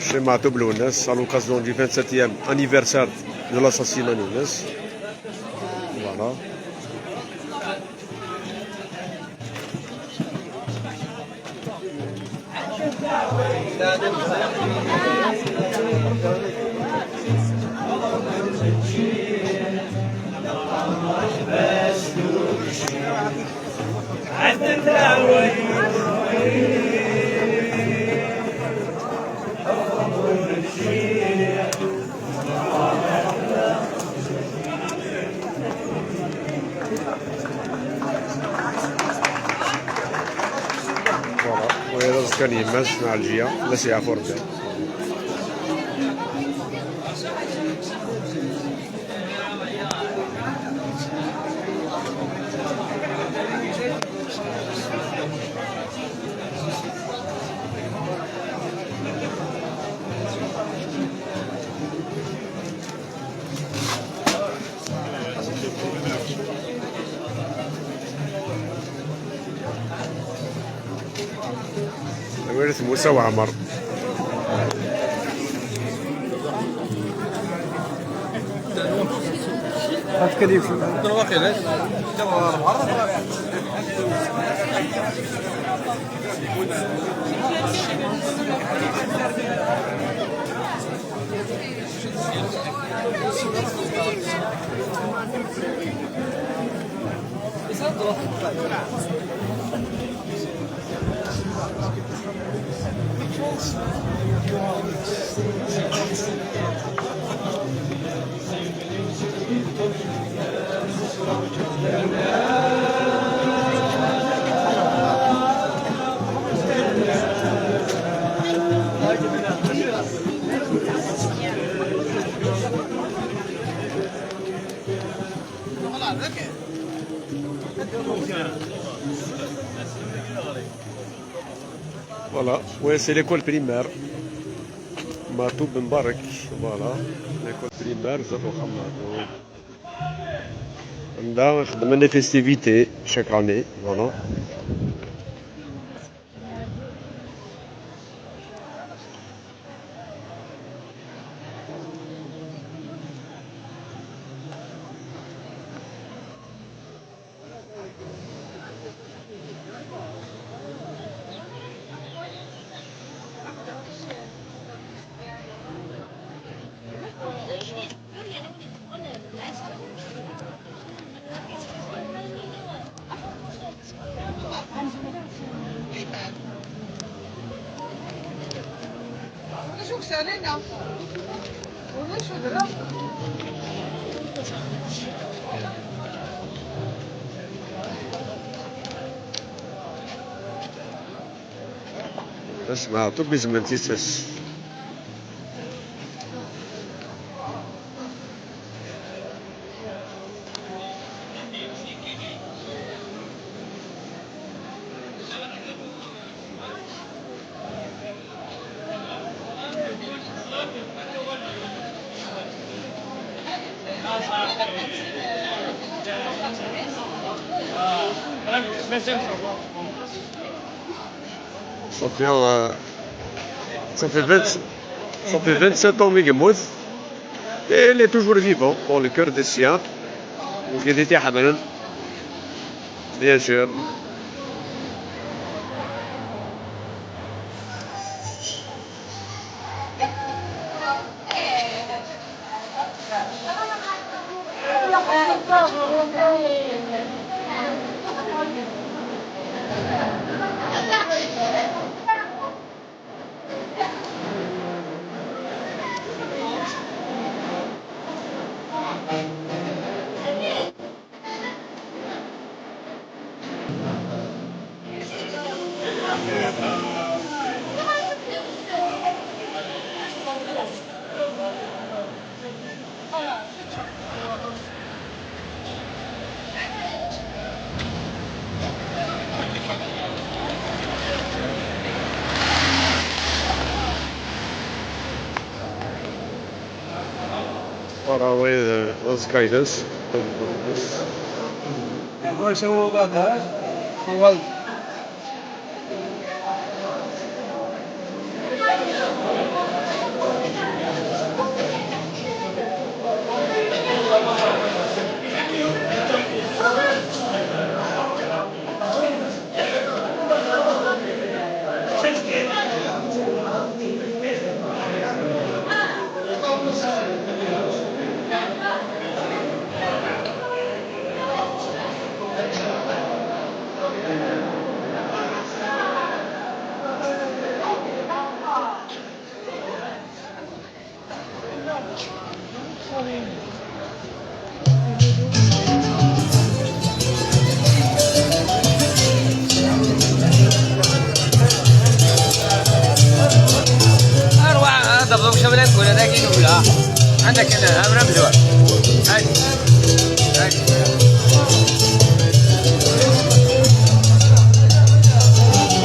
chez Matou Blounes à l'occasion du 27e anniversaire de l'assassinat Younes. Voilà. وهذا كان يماس مع الجهة لا سيعرفوا ربي. ورث موسى وعمر. Voilà, ouais, c'est l'école primaire. Matou Ben Barak, voilà, l'école primaire, Zatou Hamadou. On a des festivités chaque année, voilà. اسمع طب زمان تيسس صافي صافي 27 ans يموت. Et il est toujours vivant dans le cœur des siens. Il était حملا bien sûr. Far away those guidance. نقول هذاك ينوبلها عندك انا امر مزوار هادي